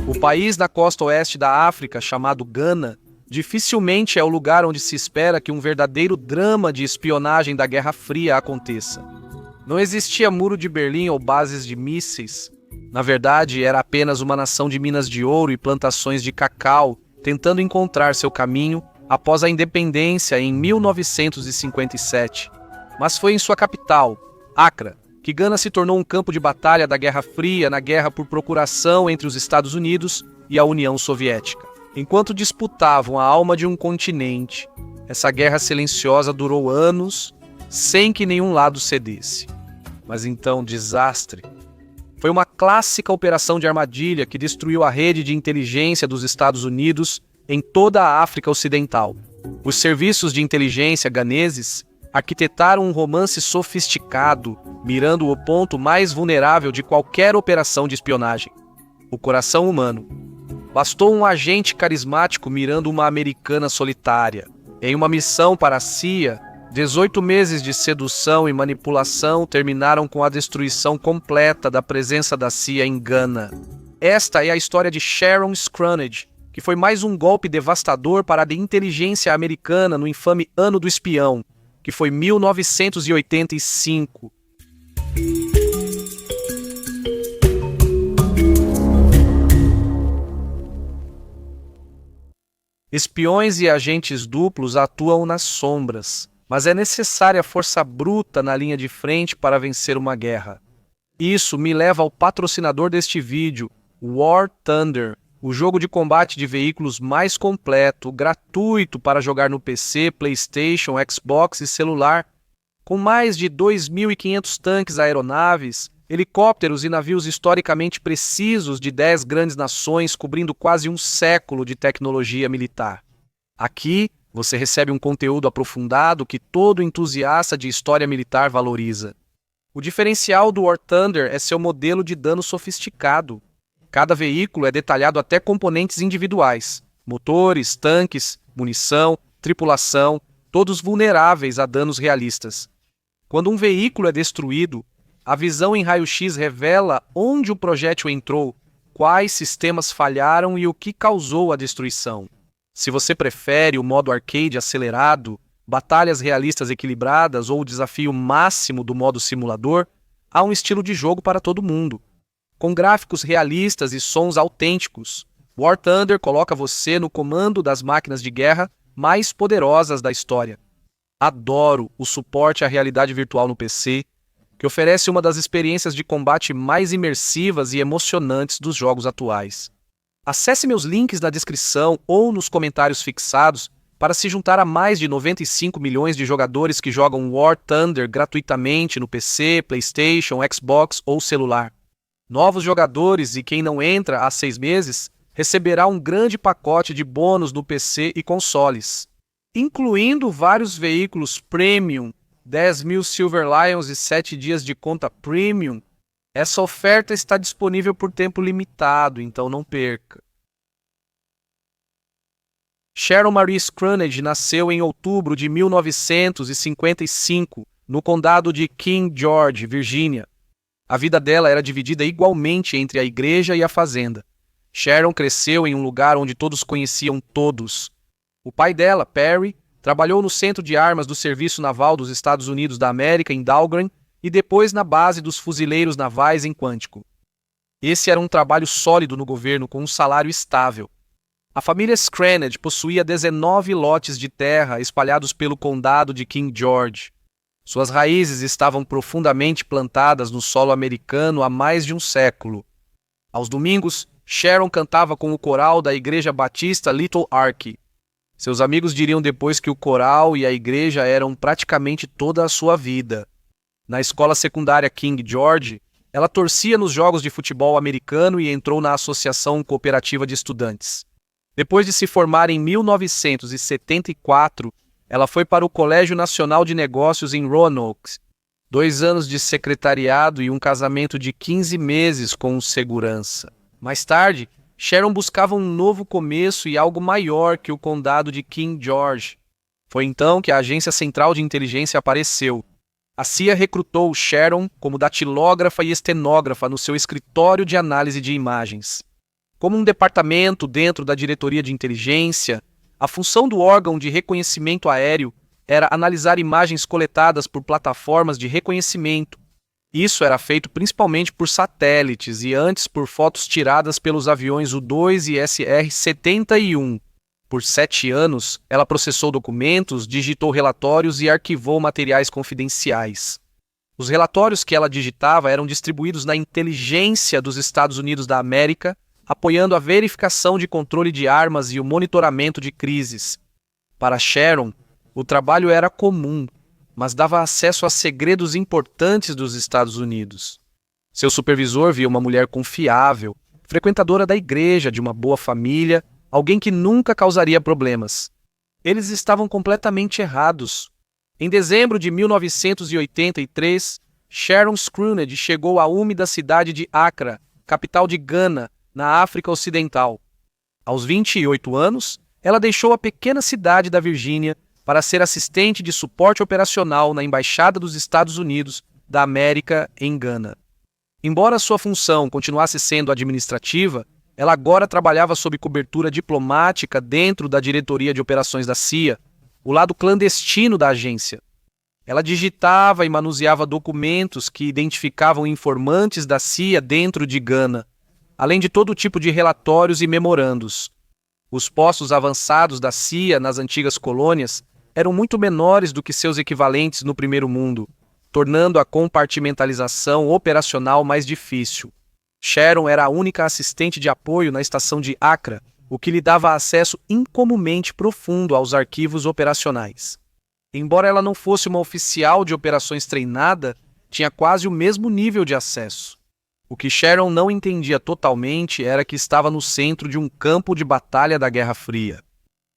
O país na costa oeste da África, chamado Gana, dificilmente é o lugar onde se espera que um verdadeiro drama de espionagem da Guerra Fria aconteça. Não existia muro de Berlim ou bases de mísseis. Na verdade, era apenas uma nação de minas de ouro e plantações de cacau, tentando encontrar seu caminho após a independência em 1957. Mas foi em sua capital, Accra, que Gana se tornou um campo de batalha da Guerra Fria na guerra por procuração entre os Estados Unidos e a União Soviética. Enquanto disputavam a alma de um continente, essa guerra silenciosa durou anos, sem que nenhum lado cedesse. Mas então, desastre. Foi uma clássica operação de armadilha que destruiu a rede de inteligência dos Estados Unidos em toda a África Ocidental. Os serviços de inteligência ganeses arquitetaram um romance sofisticado, mirando o ponto mais vulnerável de qualquer operação de espionagem: o coração humano. Bastou um agente carismático mirando uma americana solitária. Em uma missão para a CIA, 18 meses de sedução e manipulação terminaram com a destruição completa da presença da CIA em Gana. Esta é a história de Sharon Scrunage, que foi mais um golpe devastador para a inteligência americana no infame Ano do Espião, que foi 1985. Espiões e agentes duplos atuam nas sombras, mas é necessária força bruta na linha de frente para vencer uma guerra. Isso me leva ao patrocinador deste vídeo, War Thunder, o jogo de combate de veículos mais completo, gratuito para jogar no PC, PlayStation, Xbox e celular, com mais de 2.500 tanques, aeronaves, helicópteros e navios historicamente precisos de 10 grandes nações cobrindo quase um século de tecnologia militar. Aqui, você recebe um conteúdo aprofundado que todo entusiasta de história militar valoriza. O diferencial do War Thunder é seu modelo de dano sofisticado. Cada veículo é detalhado até componentes individuais: motores, tanques, munição, tripulação, todos vulneráveis a danos realistas. Quando um veículo é destruído, a visão em raio-x revela onde o projétil entrou, quais sistemas falharam e o que causou a destruição. Se você prefere o modo arcade acelerado, batalhas realistas equilibradas ou o desafio máximo do modo simulador, há um estilo de jogo para todo mundo. Com gráficos realistas e sons autênticos, War Thunder coloca você no comando das máquinas de guerra mais poderosas da história. Adoro o suporte à realidade virtual no PC, que oferece uma das experiências de combate mais imersivas e emocionantes dos jogos atuais. Acesse meus links na descrição ou nos comentários fixados para se juntar a mais de 95 milhões de jogadores que jogam War Thunder gratuitamente no PC, PlayStation, Xbox ou celular. Novos jogadores e quem não entra há 6 meses receberá um grande pacote de bônus no PC e consoles, incluindo vários veículos Premium, 10.000 Silver Lions e 7 dias de conta Premium. Essa oferta está disponível por tempo limitado, então não perca. Sharon Marie Scrunage nasceu em outubro de 1955, no condado de King George, Virgínia. A vida dela era dividida igualmente entre a igreja e a fazenda. Sharon cresceu em um lugar onde todos conheciam todos. O pai dela, Perry, trabalhou no Centro de Armas do Serviço Naval dos Estados Unidos da América, em Dahlgren, e depois na base dos fuzileiros navais em Quantico. Esse era um trabalho sólido no governo com um salário estável. A família Scrunage possuía 19 lotes de terra espalhados pelo condado de King George. Suas raízes estavam profundamente plantadas no solo americano há mais de um século. Aos domingos, Sharon cantava com o coral da Igreja Batista Little Ark. Seus amigos diriam depois que o coral e a igreja eram praticamente toda a sua vida. Na escola secundária King George, ela torcia nos jogos de futebol americano e entrou na Associação Cooperativa de Estudantes. Depois de se formar em 1974, ela foi para o Colégio Nacional de Negócios em Roanoke. 2 anos de secretariado e um casamento de 15 meses com um segurança. Mais tarde, Sharon buscava um novo começo e algo maior que o condado de King George. Foi então que a Agência Central de Inteligência apareceu. A CIA recrutou Sharon como datilógrafa e estenógrafa no seu escritório de análise de imagens. Como um departamento dentro da diretoria de inteligência, a função do órgão de reconhecimento aéreo era analisar imagens coletadas por plataformas de reconhecimento. Isso era feito principalmente por satélites e antes por fotos tiradas pelos aviões U-2 e SR-71. Por 7 anos, ela processou documentos, digitou relatórios e arquivou materiais confidenciais. Os relatórios que ela digitava eram distribuídos na inteligência dos Estados Unidos da América, apoiando a verificação de controle de armas e o monitoramento de crises. Para Sharon, o trabalho era comum, mas dava acesso a segredos importantes dos Estados Unidos. Seu supervisor via uma mulher confiável, frequentadora da igreja, de uma boa família, alguém que nunca causaria problemas. Eles estavam completamente errados. Em dezembro de 1983, Sharon Scrooge chegou à úmida cidade de Accra, capital de Gana, na África Ocidental. Aos 28 anos, ela deixou a pequena cidade da Virgínia para ser assistente de suporte operacional na Embaixada dos Estados Unidos da América em Gana. Embora sua função continuasse sendo administrativa, ela agora trabalhava sob cobertura diplomática dentro da diretoria de operações da CIA, o lado clandestino da agência. Ela digitava e manuseava documentos que identificavam informantes da CIA dentro de Gana, além de todo tipo de relatórios e memorandos. Os postos avançados da CIA nas antigas colônias eram muito menores do que seus equivalentes no Primeiro Mundo, tornando a compartimentalização operacional mais difícil. Sharon era a única assistente de apoio na estação de Accra, o que lhe dava acesso incomumente profundo aos arquivos operacionais. Embora ela não fosse uma oficial de operações treinada, tinha quase o mesmo nível de acesso. O que Sharon não entendia totalmente era que estava no centro de um campo de batalha da Guerra Fria.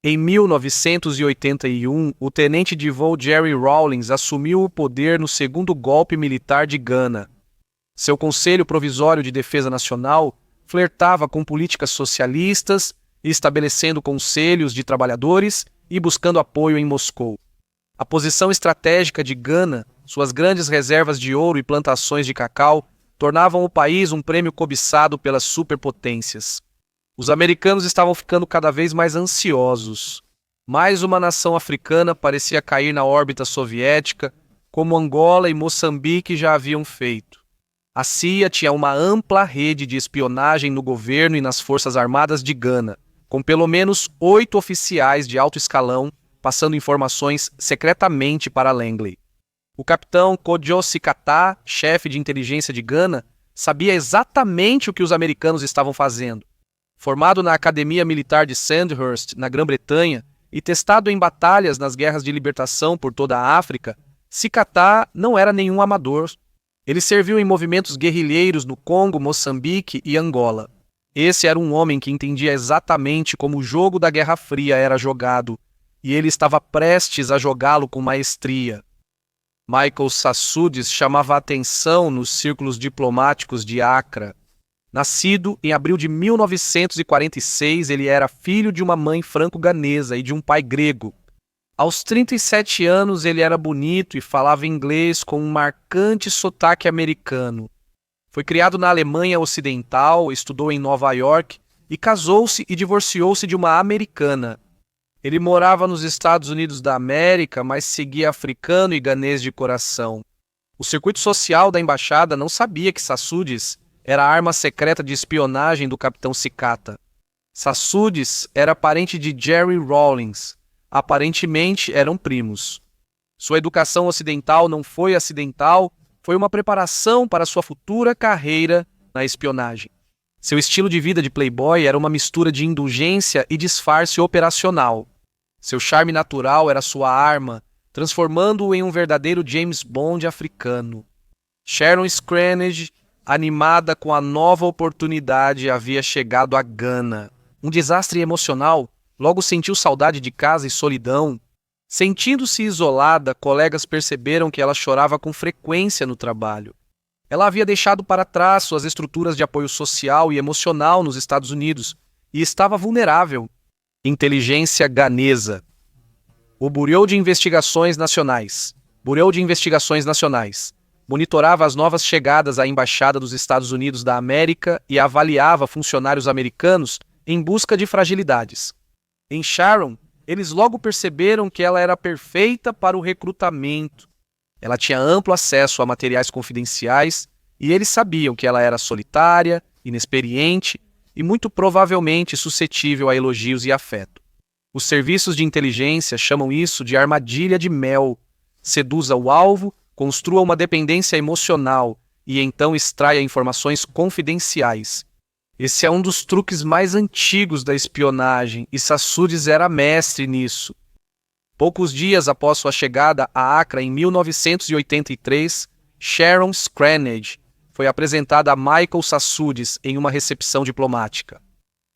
Em 1981, o tenente de voo Jerry Rawlings assumiu o poder no segundo golpe militar de Gana. Seu Conselho Provisório de Defesa Nacional flertava com políticas socialistas, estabelecendo conselhos de trabalhadores e buscando apoio em Moscou. A posição estratégica de Gana, suas grandes reservas de ouro e plantações de cacau, tornavam o país um prêmio cobiçado pelas superpotências. Os americanos estavam ficando cada vez mais ansiosos. Mais uma nação africana parecia cair na órbita soviética, como Angola e Moçambique já haviam feito. A CIA tinha uma ampla rede de espionagem no governo e nas forças armadas de Gana, com pelo menos 8 oficiais de alto escalão passando informações secretamente para Langley. O capitão Kojo Sikata, chefe de inteligência de Gana, sabia exatamente o que os americanos estavam fazendo. Formado na Academia Militar de Sandhurst, na Grã-Bretanha, e testado em batalhas nas guerras de libertação por toda a África, Sikata não era nenhum amador. Ele serviu em movimentos guerrilheiros no Congo, Moçambique e Angola. Esse era um homem que entendia exatamente como o jogo da Guerra Fria era jogado, e ele estava prestes a jogá-lo com maestria. Michael Sassudis chamava a atenção nos círculos diplomáticos de Accra. Nascido em abril de 1946, ele era filho de uma mãe franco-ganesa e de um pai grego. Aos 37 anos, ele era bonito e falava inglês com um marcante sotaque americano. Foi criado na Alemanha Ocidental, estudou em Nova York e casou-se e divorciou-se de uma americana. Ele morava nos Estados Unidos da América, mas seguia africano e ganês de coração. O circuito social da embaixada não sabia que Sassudis era a arma secreta de espionagem do capitão Sikata. Sassudis era parente de Jerry Rawlings. Aparentemente eram primos. Sua educação ocidental não foi acidental, foi uma preparação para sua futura carreira na espionagem. Seu estilo de vida de playboy era uma mistura de indulgência e disfarce operacional. Seu charme natural era sua arma, transformando-o em um verdadeiro James Bond africano. Sharon Scrooge, animada com a nova oportunidade, havia chegado a Gana. Um desastre emocional, logo sentiu saudade de casa e solidão. Sentindo-se isolada, colegas perceberam que ela chorava com frequência no trabalho. Ela havia deixado para trás suas estruturas de apoio social e emocional nos Estados Unidos e estava vulnerável. Inteligência ganesa. O Bureau de Investigações Nacionais. Bureau de Investigações Nacionais. monitorava as novas chegadas à Embaixada dos Estados Unidos da América e avaliava funcionários americanos em busca de fragilidades. Em Sharon, eles logo perceberam que ela era perfeita para o recrutamento. Ela tinha amplo acesso a materiais confidenciais e eles sabiam que ela era solitária, inexperiente e muito provavelmente suscetível a elogios e afeto. Os serviços de inteligência chamam isso de armadilha de mel. Seduza o alvo, construa uma dependência emocional e então extraia informações confidenciais. Esse é um dos truques mais antigos da espionagem e Sassudis era mestre nisso. Poucos dias após sua chegada a Accra em 1983, Sharon Scranage foi apresentada a Michael Sassudis em uma recepção diplomática.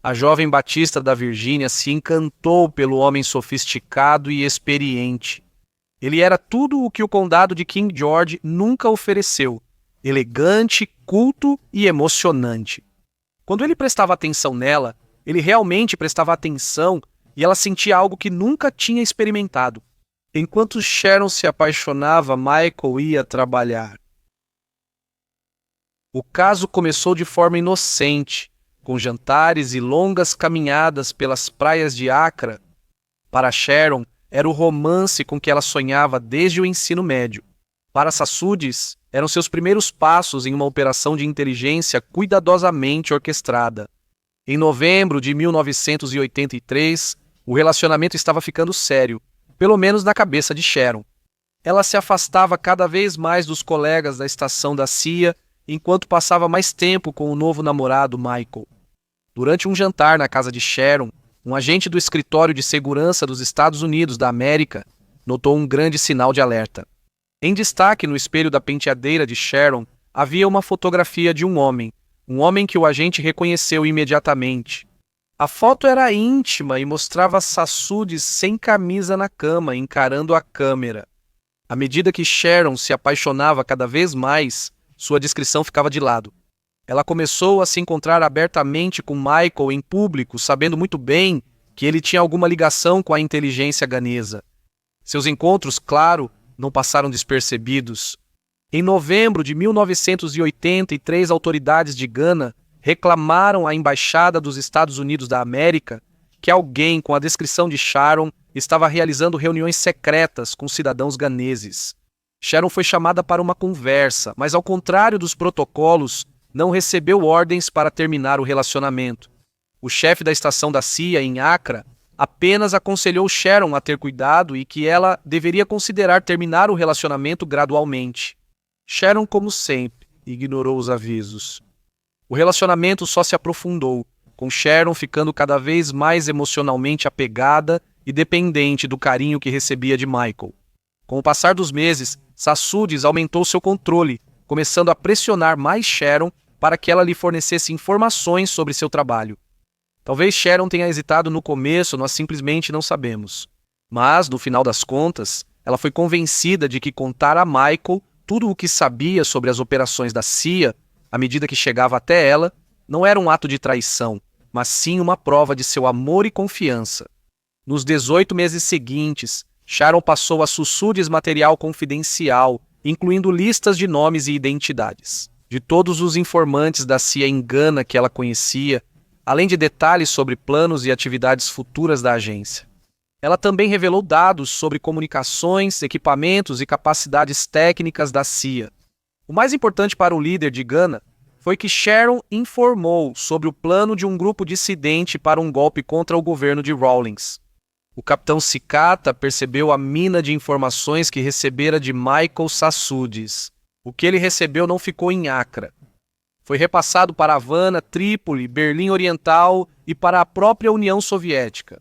A jovem batista da Virgínia se encantou pelo homem sofisticado e experiente. Ele era tudo o que o condado de King George nunca ofereceu: elegante, culto e emocionante. Quando ele prestava atenção nela, ele realmente prestava atenção e ela sentia algo que nunca tinha experimentado. Enquanto Sharon se apaixonava, Michael ia trabalhar. O caso começou de forma inocente, com jantares e longas caminhadas pelas praias de Accra. Para Sharon, era o romance com que ela sonhava desde o ensino médio. Para Sassudis, eram seus primeiros passos em uma operação de inteligência cuidadosamente orquestrada. Em novembro de 1983, o relacionamento estava ficando sério, pelo menos na cabeça de Sharon. Ela se afastava cada vez mais dos colegas da estação da CIA, enquanto passava mais tempo com o novo namorado Michael. Durante um jantar na casa de Sharon, um agente do Escritório de Segurança dos Estados Unidos da América notou um grande sinal de alerta. Em destaque no espelho da penteadeira de Sharon, havia uma fotografia de um homem que o agente reconheceu imediatamente. A foto era íntima e mostrava Sassudis sem camisa na cama, encarando a câmera. À medida que Sharon se apaixonava cada vez mais, sua discrição ficava de lado. Ela começou a se encontrar abertamente com Michael em público, sabendo muito bem que ele tinha alguma ligação com a inteligência ganesa. Seus encontros, claro, não passaram despercebidos. Em novembro de 1983, autoridades de Gana reclamaram à Embaixada dos Estados Unidos da América que alguém com a descrição de Sharon estava realizando reuniões secretas com cidadãos ganeses. Sharon foi chamada para uma conversa, mas ao contrário dos protocolos, não recebeu ordens para terminar o relacionamento. O chefe da estação da CIA em Accra apenas aconselhou Sharon a ter cuidado e que ela deveria considerar terminar o relacionamento gradualmente. Sharon, como sempre, ignorou os avisos. O relacionamento só se aprofundou, com Sharon ficando cada vez mais emocionalmente apegada e dependente do carinho que recebia de Michael. Com o passar dos meses, Sassudis aumentou seu controle, começando a pressionar mais Sharon para que ela lhe fornecesse informações sobre seu trabalho. Talvez Sharon tenha hesitado no começo, nós simplesmente não sabemos. Mas, no final das contas, ela foi convencida de que contar a Michael tudo o que sabia sobre as operações da CIA, à medida que chegava até ela, não era um ato de traição, mas sim uma prova de seu amor e confiança. Nos 18 meses seguintes, Sharon passou a Sassudis material confidencial, incluindo listas de nomes e identidades, de todos os informantes da CIA em Gana que ela conhecia, além de detalhes sobre planos e atividades futuras da agência. Ela também revelou dados sobre comunicações, equipamentos e capacidades técnicas da CIA. O mais importante para o líder de Gana foi que Sharon informou sobre o plano de um grupo dissidente para um golpe contra o governo de Rawlings. O capitão Cicata percebeu a mina de informações que recebera de Michael Sassudis. O que ele recebeu não ficou em Accra. Foi repassado para Havana, Trípoli, Berlim Oriental e para a própria União Soviética.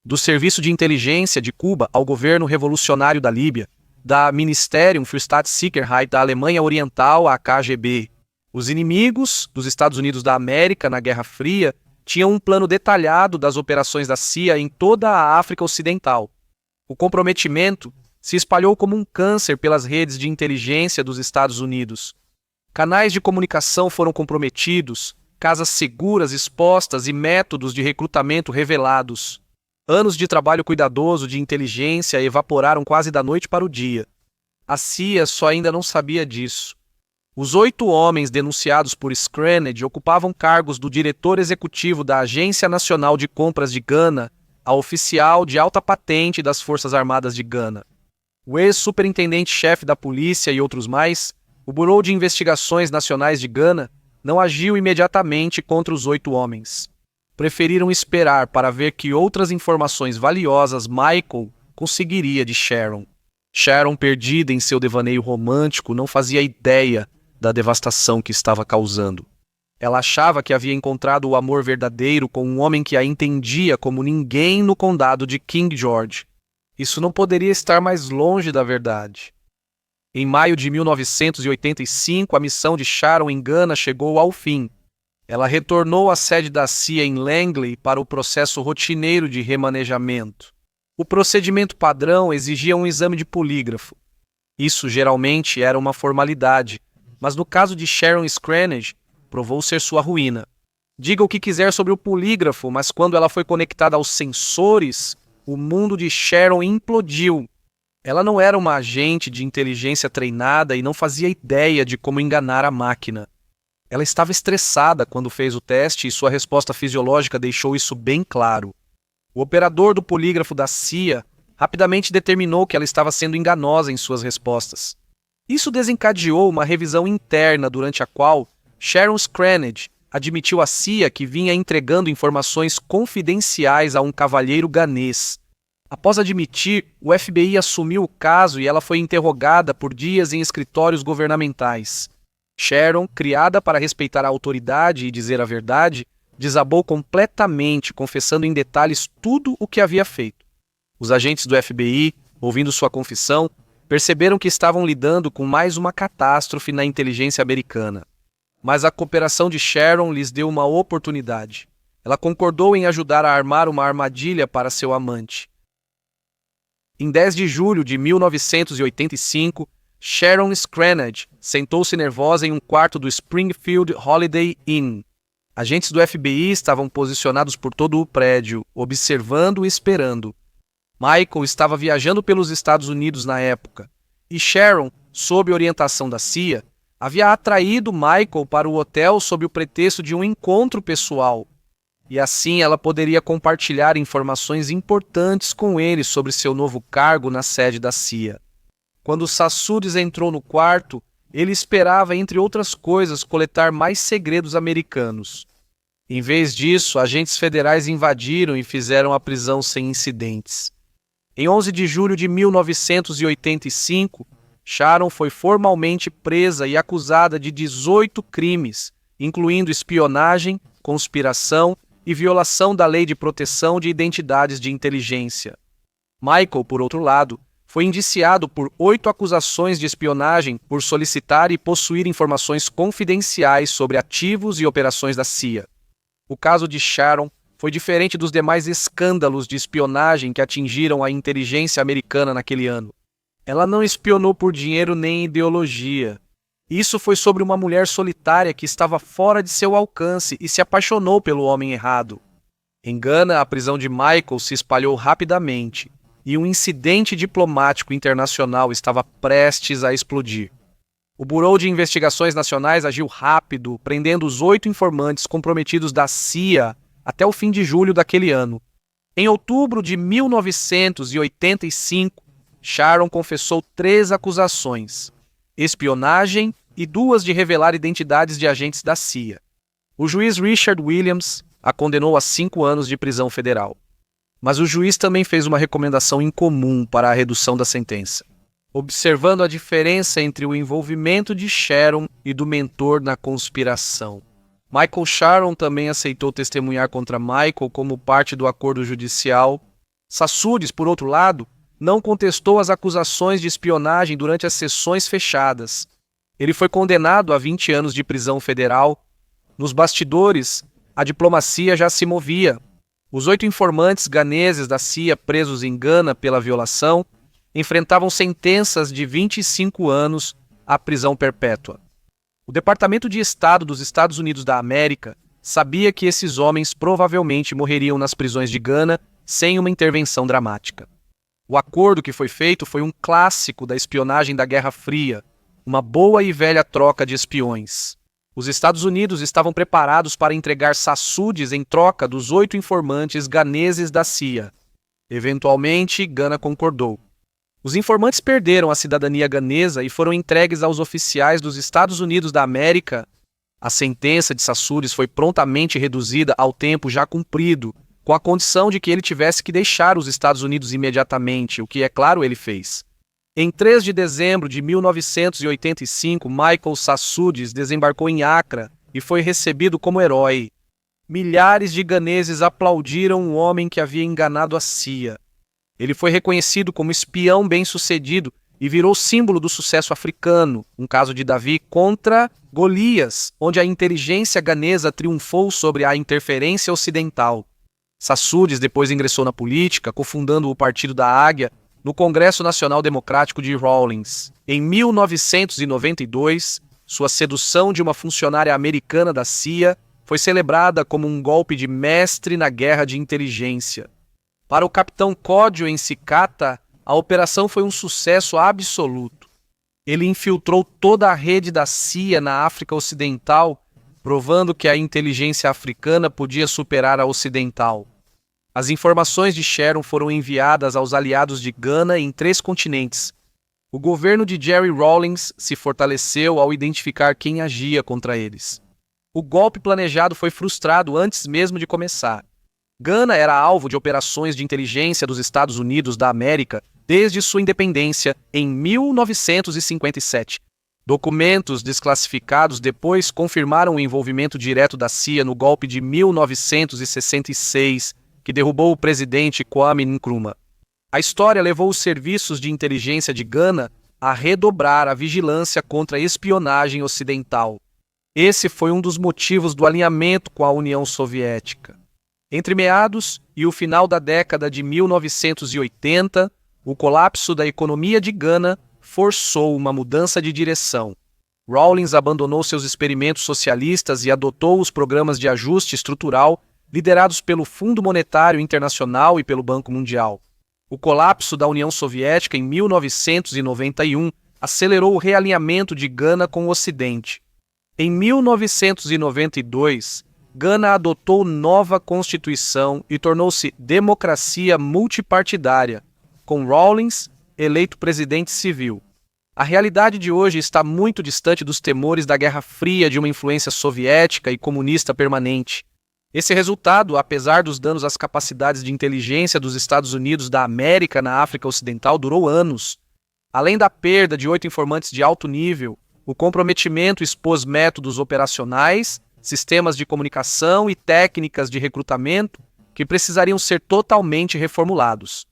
Do Serviço de Inteligência de Cuba ao Governo Revolucionário da Líbia, da Ministerium für Staatssicherheit da Alemanha Oriental, a KGB. Os inimigos dos Estados Unidos da América na Guerra Fria tinham um plano detalhado das operações da CIA em toda a África Ocidental. O comprometimento se espalhou como um câncer pelas redes de inteligência dos Estados Unidos. Canais de comunicação foram comprometidos, casas seguras expostas e métodos de recrutamento revelados. Anos de trabalho cuidadoso de inteligência evaporaram quase da noite para o dia. A CIA só ainda não sabia disso. Os 8 homens denunciados por Scranage ocupavam cargos do diretor executivo da Agência Nacional de Compras de Gana, a oficial de alta patente das Forças Armadas de Gana, o ex-superintendente-chefe da polícia e outros mais. O Bureau de Investigações Nacionais de Gana não agiu imediatamente contra os 8 homens. Preferiram esperar para ver que outras informações valiosas Michael conseguiria de Sharon. Sharon, perdida em seu devaneio romântico, não fazia ideia da devastação que estava causando. Ela achava que havia encontrado o amor verdadeiro com um homem que a entendia como ninguém no condado de King George. Isso não poderia estar mais longe da verdade. Em maio de 1985, a missão de Sharon em Gana chegou ao fim. Ela retornou à sede da CIA em Langley para o processo rotineiro de remanejamento. O procedimento padrão exigia um exame de polígrafo. Isso geralmente era uma formalidade, mas no caso de Sharon Scranage, provou ser sua ruína. Diga o que quiser sobre o polígrafo, mas quando ela foi conectada aos sensores, o mundo de Sharon implodiu. Ela não era uma agente de inteligência treinada e não fazia ideia de como enganar a máquina. Ela estava estressada quando fez o teste e sua resposta fisiológica deixou isso bem claro. O operador do polígrafo da CIA rapidamente determinou que ela estava sendo enganosa em suas respostas. Isso desencadeou uma revisão interna durante a qual Sharon Scranage admitiu à CIA que vinha entregando informações confidenciais a um cavalheiro ganês. Após admitir, o FBI assumiu o caso e ela foi interrogada por dias em escritórios governamentais. Sharon, criada para respeitar a autoridade e dizer a verdade, desabou completamente, confessando em detalhes tudo o que havia feito. Os agentes do FBI, ouvindo sua confissão, perceberam que estavam lidando com mais uma catástrofe na inteligência americana. Mas a cooperação de Sharon lhes deu uma oportunidade. Ela concordou em ajudar a armar uma armadilha para seu amante. Em 10 de julho de 1985, Sharon Scranage sentou-se nervosa em um quarto do Springfield Holiday Inn. Agentes do FBI estavam posicionados por todo o prédio, observando e esperando. Michael estava viajando pelos Estados Unidos na época, e Sharon, sob orientação da CIA, havia atraído Michael para o hotel sob o pretexto de um encontro pessoal. E assim ela poderia compartilhar informações importantes com ele sobre seu novo cargo na sede da CIA. Quando Sassouris entrou no quarto, ele esperava, entre outras coisas, coletar mais segredos americanos. Em vez disso, agentes federais invadiram e fizeram a prisão sem incidentes. Em 11 de julho de 1985, Sharon foi formalmente presa e acusada de 18 crimes, incluindo espionagem, conspiração e violação da Lei de Proteção de Identidades de Inteligência. Michael, por outro lado, foi indiciado por 8 acusações de espionagem por solicitar e possuir informações confidenciais sobre ativos e operações da CIA. O caso de Sharon foi diferente dos demais escândalos de espionagem que atingiram a inteligência americana naquele ano. Ela não espionou por dinheiro nem ideologia. Isso foi sobre uma mulher solitária que estava fora de seu alcance e se apaixonou pelo homem errado. Em Gana, a prisão de Michael se espalhou rapidamente e um incidente diplomático internacional estava prestes a explodir. O Bureau de Investigações Nacionais agiu rápido, prendendo os 8 informantes comprometidos da CIA até o fim de julho daquele ano. Em outubro de 1985, Sharon confessou 3 acusações: espionagem e 2 de revelar identidades de agentes da CIA. O juiz Richard Williams a condenou a 5 anos de prisão federal. Mas o juiz também fez uma recomendação incomum para a redução da sentença, observando a diferença entre o envolvimento de Sharon e do mentor na conspiração. Michael Sharon também aceitou testemunhar contra Michael como parte do acordo judicial. Sassouris, por outro lado, não contestou as acusações de espionagem durante as sessões fechadas. Ele foi condenado a 20 anos de prisão federal. Nos bastidores, a diplomacia já se movia. Os 8 informantes ganeses da CIA presos em Gana pela violação enfrentavam sentenças de 25 anos à prisão perpétua. O Departamento de Estado dos Estados Unidos da América sabia que esses homens provavelmente morreriam nas prisões de Gana sem uma intervenção dramática. O acordo que foi feito foi um clássico da espionagem da Guerra Fria, uma boa e velha troca de espiões. Os Estados Unidos estavam preparados para entregar Sassúdis em troca dos 8 informantes ganeses da CIA. Eventualmente, Gana concordou. Os informantes perderam a cidadania ganesa e foram entregues aos oficiais dos Estados Unidos da América. A sentença de Sassúdis foi prontamente reduzida ao tempo já cumprido, com a condição de que ele tivesse que deixar os Estados Unidos imediatamente, o que, é claro, ele fez. Em 3 de dezembro de 1985, Michael Sassúdis desembarcou em Accra e foi recebido como herói. Milhares de ganeses aplaudiram um homem que havia enganado a CIA. Ele foi reconhecido como espião bem-sucedido e virou símbolo do sucesso africano, um caso de Davi contra Golias, onde a inteligência ganesa triunfou sobre a interferência ocidental. Sassúdis depois ingressou na política, cofundando o Partido da Águia no Congresso Nacional Democrático de Rawlins. Em 1992, sua sedução de uma funcionária americana da CIA foi celebrada como um golpe de mestre na guerra de inteligência. Para o capitão Códio Ensicata, a operação foi um sucesso absoluto. Ele infiltrou toda a rede da CIA na África Ocidental, provando que a inteligência africana podia superar a ocidental. As informações de Sharon foram enviadas aos aliados de Gana em 3 continentes. O governo de Jerry Rawlings se fortaleceu ao identificar quem agia contra eles. O golpe planejado foi frustrado antes mesmo de começar. Gana era alvo de operações de inteligência dos Estados Unidos da América desde sua independência em 1957. Documentos desclassificados depois confirmaram o envolvimento direto da CIA no golpe de 1966, que derrubou o presidente Kwame Nkrumah. A história levou os serviços de inteligência de Gana a redobrar a vigilância contra a espionagem ocidental. Esse foi um dos motivos do alinhamento com a União Soviética. Entre meados e o final da década de 1980, o colapso da economia de Gana forçou uma mudança de direção. Rawlings abandonou seus experimentos socialistas e adotou os programas de ajuste estrutural liderados pelo Fundo Monetário Internacional e pelo Banco Mundial. O colapso da União Soviética em 1991 acelerou o realinhamento de Gana com o Ocidente. Em 1992, Gana adotou nova constituição e tornou-se democracia multipartidária, com Rawlings eleito presidente civil. A realidade de hoje está muito distante dos temores da Guerra Fria de uma influência soviética e comunista permanente. Esse resultado, apesar dos danos às capacidades de inteligência dos Estados Unidos da América na África Ocidental, durou anos. Além da perda de 8 informantes de alto nível, o comprometimento expôs métodos operacionais, sistemas de comunicação e técnicas de recrutamento que precisariam ser totalmente reformulados.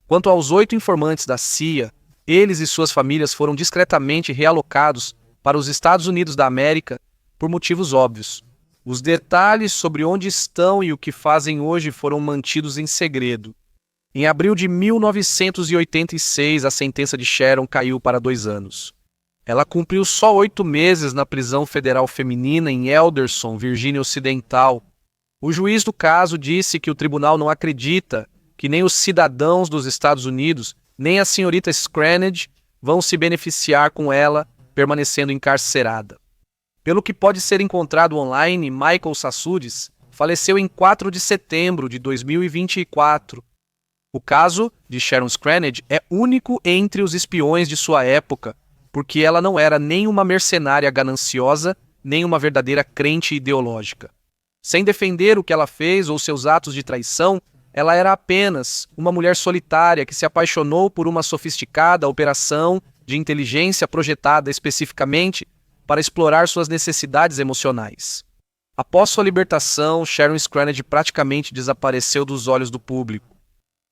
Quanto aos 8 informantes da CIA, eles e suas famílias foram discretamente realocados para os Estados Unidos da América por motivos óbvios. Os detalhes sobre onde estão e o que fazem hoje foram mantidos em segredo. Em abril de 1986, a sentença de Sharon caiu para 2 anos. Ela cumpriu só 8 meses na prisão federal feminina em Elderson, Virgínia Ocidental. O juiz do caso disse que o tribunal não acredita que nem os cidadãos dos Estados Unidos, nem a senhorita Scranage vão se beneficiar com ela permanecendo encarcerada. Pelo que pode ser encontrado online, Michael Sassúdis faleceu em 4 de setembro de 2024. O caso de Sharon Scranage é único entre os espiões de sua época, porque ela não era nem uma mercenária gananciosa, nem uma verdadeira crente ideológica. Sem defender o que ela fez ou seus atos de traição, ela era apenas uma mulher solitária que se apaixonou por uma sofisticada operação de inteligência projetada especificamente para explorar suas necessidades emocionais. Após sua libertação, Sharon Scranage praticamente desapareceu dos olhos do público.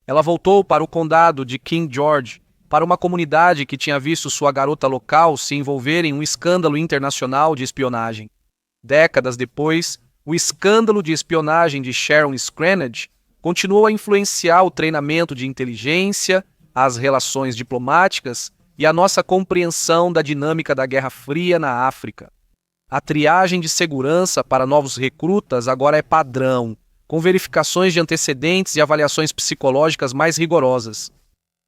Ela voltou para o condado de King George, para uma comunidade que tinha visto sua garota local se envolver em um escândalo internacional de espionagem. Décadas depois, o escândalo de espionagem de Sharon Scranage continuou a influenciar o treinamento de inteligência, as relações diplomáticas e a nossa compreensão da dinâmica da Guerra Fria na África. A triagem de segurança para novos recrutas agora é padrão, com verificações de antecedentes e avaliações psicológicas mais rigorosas.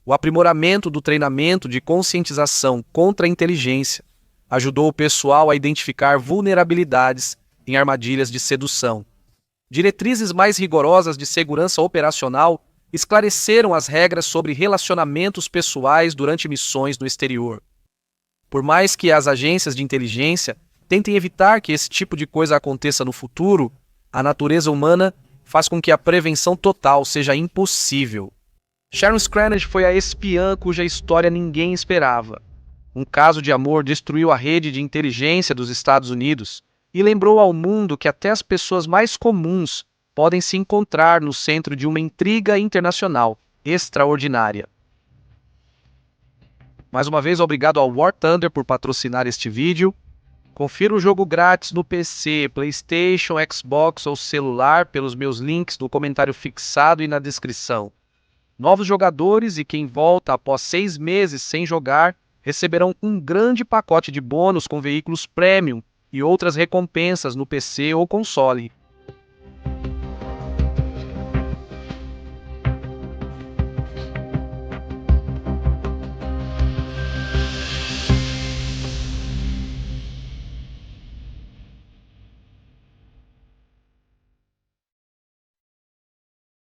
O aprimoramento do treinamento de conscientização contra a inteligência ajudou o pessoal a identificar vulnerabilidades em armadilhas de sedução. Diretrizes mais rigorosas de segurança operacional esclareceram as regras sobre relacionamentos pessoais durante missões no exterior. Por mais que as agências de inteligência tentem evitar que esse tipo de coisa aconteça no futuro, a natureza humana faz com que a prevenção total seja impossível. Sharon Scranage foi a espiã cuja história ninguém esperava. Um caso de amor destruiu a rede de inteligência dos Estados Unidos e lembrou ao mundo que até as pessoas mais comuns podem se encontrar no centro de uma intriga internacional extraordinária. Mais uma vez, obrigado ao War Thunder por patrocinar este vídeo. Confira o jogo grátis no PC, PlayStation, Xbox ou celular pelos meus links no comentário fixado e na descrição. Novos jogadores e quem volta após 6 meses sem jogar receberão um grande pacote de bônus com veículos premium e outras recompensas no PC ou console.